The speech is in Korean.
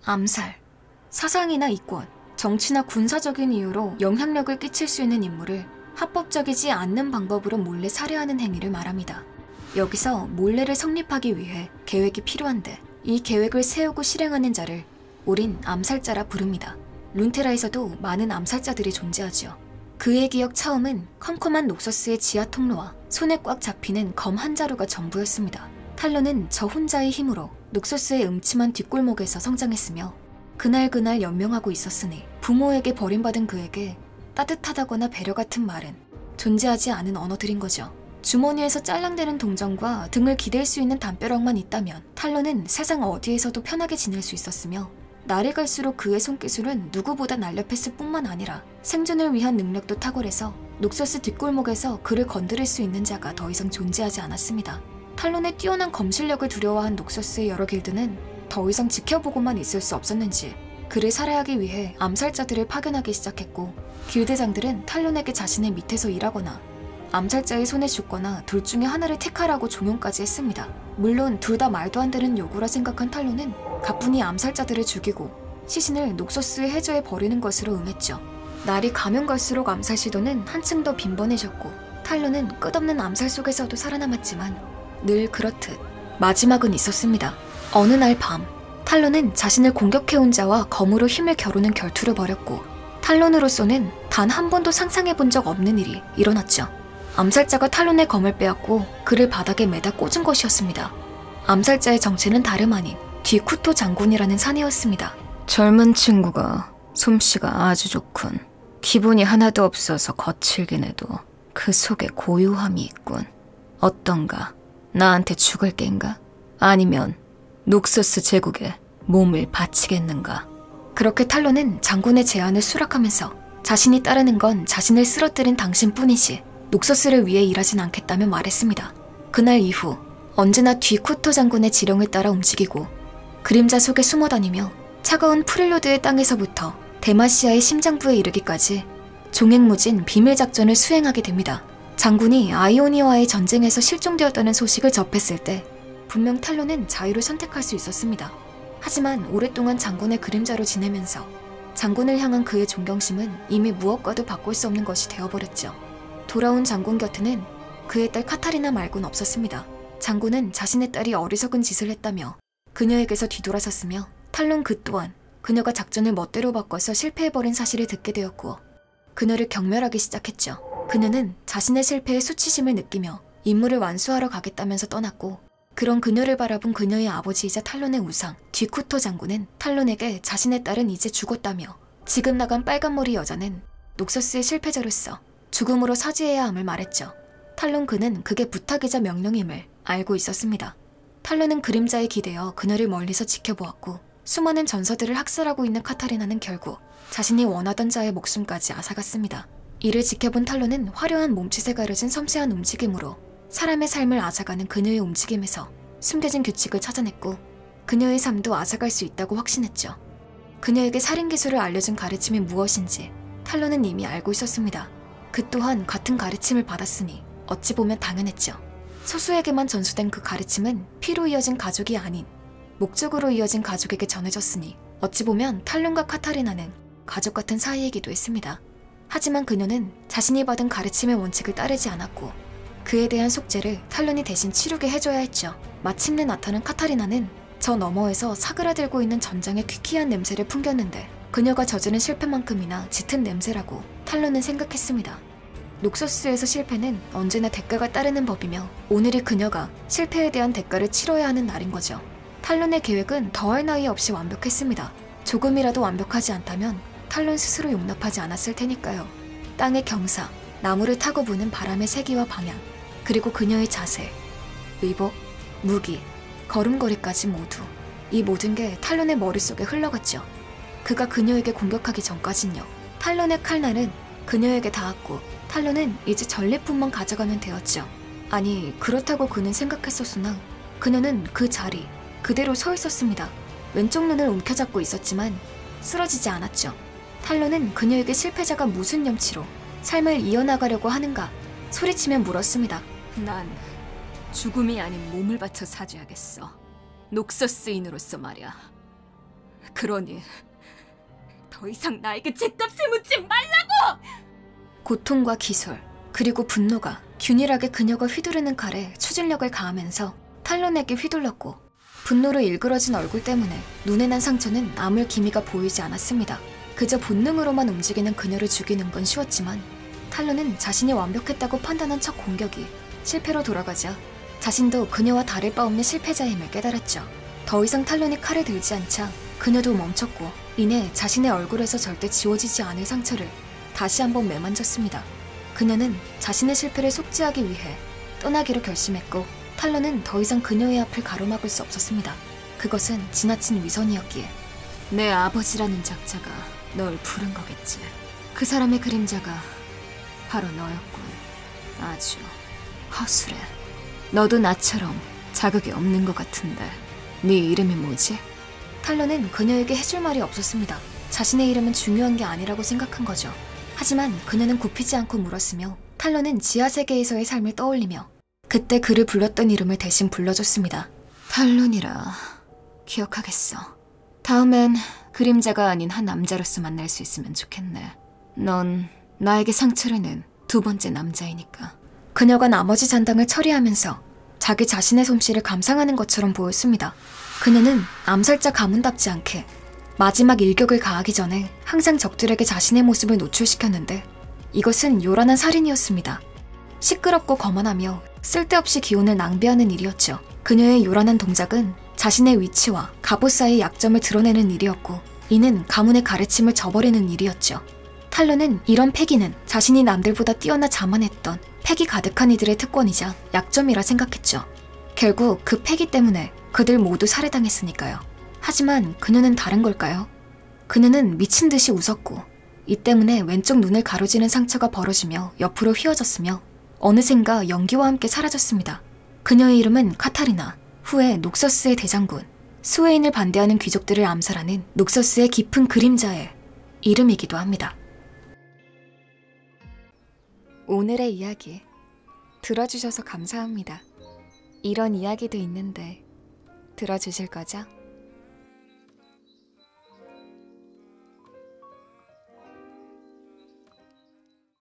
암살, 사상이나 이권, 정치나 군사적인 이유로 영향력을 끼칠 수 있는 인물을 합법적이지 않는 방법으로 몰래 살해하는 행위를 말합니다. 여기서 몰래를 성립하기 위해 계획이 필요한데 이 계획을 세우고 실행하는 자를 우린 암살자라 부릅니다. 룬테라에서도 많은 암살자들이 존재하지요. 그의 기억 처음은 컴컴한 녹서스의 지하 통로와 손에 꽉 잡히는 검 한 자루가 전부였습니다. 탈론은 저 혼자의 힘으로 녹서스의 음침한 뒷골목에서 성장했으며 그날 연명하고 있었으니 부모에게 버림받은 그에게 따뜻하다거나 배려 같은 말은 존재하지 않은 언어들인 거죠. 주머니에서 짤랑대는 동전과 등을 기댈 수 있는 담벼락만 있다면 탈론은 세상 어디에서도 편하게 지낼 수 있었으며 날이 갈수록 그의 손기술은 누구보다 날렵했을 뿐만 아니라 생존을 위한 능력도 탁월해서 녹서스 뒷골목에서 그를 건드릴 수 있는 자가 더 이상 존재하지 않았습니다. 탈론의 뛰어난 검실력을 두려워한 녹서스의 여러 길드는 더 이상 지켜보고만 있을 수 없었는지 그를 살해하기 위해 암살자들을 파견하기 시작했고 길드장들은 탈론에게 자신의 밑에서 일하거나 암살자의 손에 죽거나 둘 중에 하나를 택하라고 종용까지 했습니다. 물론 둘 다 말도 안 되는 요구라 생각한 탈론은 가뿐히 암살자들을 죽이고 시신을 녹서스의 해저에 버리는 것으로 응했죠. 날이 가면 갈수록 암살 시도는 한층 더 빈번해졌고 탈론은 끝없는 암살 속에서도 살아남았지만 늘 그렇듯 마지막은 있었습니다. 어느 날 밤 탈론은 자신을 공격해온 자와 검으로 힘을 겨루는 결투를 벌였고 탈론으로서는 단 한 번도 상상해본 적 없는 일이 일어났죠. 암살자가 탈론의 검을 빼앗고 그를 바닥에 매다 꽂은 것이었습니다. 암살자의 정체는 다름 아닌 뒤쿠토 장군이라는 사내였습니다. 젊은 친구가 솜씨가 아주 좋군. 기분이 하나도 없어서 거칠긴 해도 그 속에 고요함이 있군. 어떤가? 나한테 죽을 겐가? 아니면 녹서스 제국에 몸을 바치겠는가? 그렇게 탈론은 장군의 제안을 수락하면서 자신이 따르는 건 자신을 쓰러뜨린 당신뿐이지 녹서스를 위해 일하진 않겠다며 말했습니다. 그날 이후 언제나 뒤쿠토 장군의 지령을 따라 움직이고 그림자 속에 숨어다니며 차가운 프릴로드의 땅에서부터 데마시아의 심장부에 이르기까지 종횡무진 비밀작전을 수행하게 됩니다. 장군이 아이오니와의 전쟁에서 실종되었다는 소식을 접했을 때 분명 탈론은 자유를 선택할 수 있었습니다. 하지만 오랫동안 장군의 그림자로 지내면서 장군을 향한 그의 존경심은 이미 무엇과도 바꿀 수 없는 것이 되어버렸죠. 돌아온 장군 곁에는 그의 딸 카타리나 말고는 없었습니다. 장군은 자신의 딸이 어리석은 짓을 했다며 그녀에게서 뒤돌아섰으며 탈론 그 또한 그녀가 작전을 멋대로 바꿔서 실패해버린 사실을 듣게 되었고 그녀를 경멸하기 시작했죠. 그녀는 자신의 실패에 수치심을 느끼며 임무를 완수하러 가겠다면서 떠났고 그런 그녀를 바라본 그녀의 아버지이자 탈론의 우상 뒤쿠토 장군은 탈론에게 자신의 딸은 이제 죽었다며 지금 나간 빨간머리 여자는 녹서스의 실패자로서 죽음으로 사죄해야 함을 말했죠. 탈론 그는 그게 부탁이자 명령임을 알고 있었습니다. 탈론은 그림자에 기대어 그녀를 멀리서 지켜보았고 수많은 전사들을 학살하고 있는 카타리나는 결국 자신이 원하던 자의 목숨까지 앗아갔습니다. 이를 지켜본 탈론은 화려한 몸짓에 가려진 섬세한 움직임으로 사람의 삶을 앗아가는 그녀의 움직임에서 숨겨진 규칙을 찾아냈고 그녀의 삶도 앗아갈 수 있다고 확신했죠. 그녀에게 살인기술을 알려준 가르침이 무엇인지 탈론은 이미 알고 있었습니다. 그 또한 같은 가르침을 받았으니 어찌 보면 당연했죠. 소수에게만 전수된 그 가르침은 피로 이어진 가족이 아닌 목적으로 이어진 가족에게 전해졌으니 어찌 보면 탈론과 카타리나는 가족 같은 사이이기도 했습니다. 하지만 그녀는 자신이 받은 가르침의 원칙을 따르지 않았고 그에 대한 속죄를 탈론이 대신 치르게 해줘야 했죠. 마침내 나타난 카타리나는 저 너머에서 사그라들고 있는 전장의 퀴퀴한 냄새를 풍겼는데 그녀가 저지른 실패만큼이나 짙은 냄새라고 탈론은 생각했습니다. 녹서스에서 실패는 언제나 대가가 따르는 법이며 오늘이 그녀가 실패에 대한 대가를 치러야 하는 날인 거죠. 탈론의 계획은 더할 나위 없이 완벽했습니다. 조금이라도 완벽하지 않다면 탈론 스스로 용납하지 않았을 테니까요. 땅의 경사, 나무를 타고 부는 바람의 세기와 방향, 그리고 그녀의 자세, 의복, 무기, 걸음걸이까지 모두 이 모든 게 탈론의 머릿속에 흘러갔죠. 그가 그녀에게 공격하기 전까진요. 탈론의 칼날은 그녀에게 닿았고 탈론은 이제 전리품만 가져가면 되었죠. 아니 그렇다고 그는 생각했었으나 그녀는 그 자리 그대로 서 있었습니다. 왼쪽 눈을 움켜잡고 있었지만 쓰러지지 않았죠. 탈론은 그녀에게 실패자가 무슨 염치로 삶을 이어나가려고 하는가 소리치며 물었습니다. 난 죽음이 아닌 몸을 바쳐 사죄하겠어. 녹서스인으로서 말이야. 그러니 더 이상 나에게 죗값을 묻지 말라고! 고통과 기술, 그리고 분노가 균일하게 그녀가 휘두르는 칼에 추진력을 가하면서 탈론에게 휘둘렀고, 분노로 일그러진 얼굴 때문에 눈에 난 상처는 아물 기미가 보이지 않았습니다. 그저 본능으로만 움직이는 그녀를 죽이는 건 쉬웠지만 탈론은 자신이 완벽했다고 판단한 첫 공격이 실패로 돌아가자 자신도 그녀와 다를 바 없는 실패자의 힘을 깨달았죠. 더 이상 탈론이 칼을 들지 않자 그녀도 멈췄고, 이내 자신의 얼굴에서 절대 지워지지 않을 상처를 다시 한번 매만졌습니다. 그녀는 자신의 실패를 속죄하기 위해 떠나기로 결심했고, 탈론은 더 이상 그녀의 앞을 가로막을 수 없었습니다. 그것은 지나친 위선이었기에. 내 아버지라는 작자가 널 부른 거겠지. 그 사람의 그림자가 바로 너였군. 아주 허술해. 너도 나처럼 자극이 없는 것 같은데 네 이름이 뭐지? 탈론은 그녀에게 해줄 말이 없었습니다. 자신의 이름은 중요한 게 아니라고 생각한 거죠. 하지만 그녀는 굽히지 않고 물었으며, 탈론은 지하세계에서의 삶을 떠올리며 그때 그를 불렀던 이름을 대신 불러줬습니다. 탈론이라 기억하겠어. 다음엔 그림자가 아닌 한 남자로서 만날 수 있으면 좋겠네. 넌 나에게 상처를 낸 두 번째 남자이니까. 그녀가 나머지 잔당을 처리하면서 자기 자신의 솜씨를 감상하는 것처럼 보였습니다. 그녀는 암살자 가문답지 않게 마지막 일격을 가하기 전에 항상 적들에게 자신의 모습을 노출시켰는데, 이것은 요란한 살인이었습니다. 시끄럽고 거만하며 쓸데없이 기운을 낭비하는 일이었죠. 그녀의 요란한 동작은 자신의 위치와 갑옷 사이의 약점을 드러내는 일이었고, 이는 가문의 가르침을 저버리는 일이었죠. 탈론은 이런 패기는 자신이 남들보다 뛰어나 자만했던 패기 가득한 이들의 특권이자 약점이라 생각했죠. 결국 그 패기 때문에 그들 모두 살해당했으니까요. 하지만 그녀는 다른 걸까요? 그녀는 미친 듯이 웃었고, 이 때문에 왼쪽 눈을 가로지는 상처가 벌어지며 옆으로 휘어졌으며 어느샌가 연기와 함께 사라졌습니다. 그녀의 이름은 카타리나, 후에 녹서스의 대장군, 스웨인을 반대하는 귀족들을 암살하는 녹서스의 깊은 그림자의 이름이기도 합니다. 오늘의 이야기 들어주셔서 감사합니다. 이런 이야기도 있는데 들어주실 거죠?